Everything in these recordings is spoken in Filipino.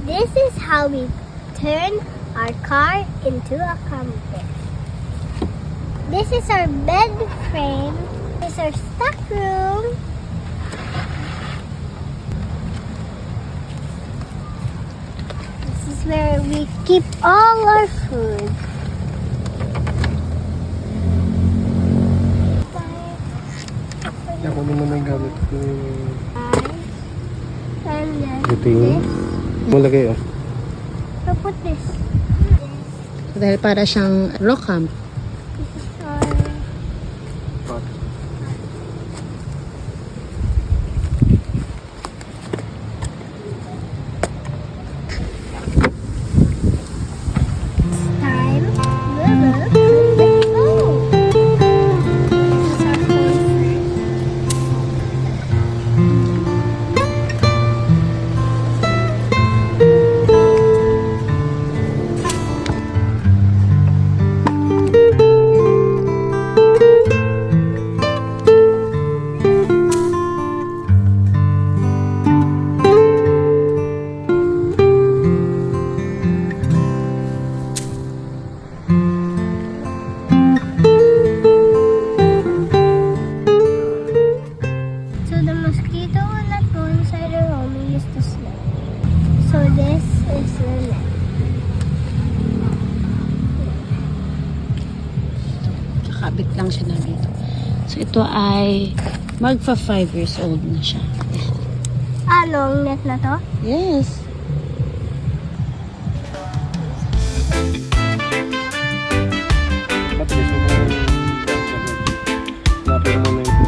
This is how we turn our car into a campus. This is our bed frame. This is our stock room. This is where we keep all our food. Ako naman ang gamit ko. And then Ito yung this. malagay oh. So put this. Dahil para siyang rock camp. This is our Pot. time. We will put the phone. This is our phone first. So the mosquito will not go inside our home. We use the net. So this is the net. Kakabit lang siya na dito. So ito ay magpa 5 years old na siya. Anong net na to? Yes. Ba't gusto mo napin mo na yung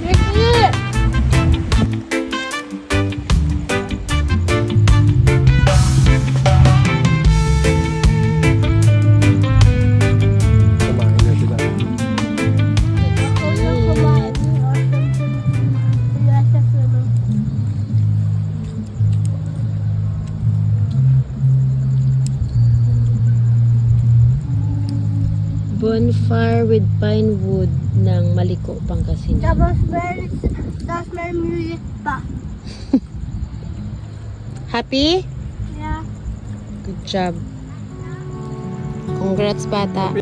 Ricky! kumain na sila. Bonfire with pine wood ng Maliko, Pangasinan. Tapos may music pa. Happy? Yeah. Good job. Congrats, bata.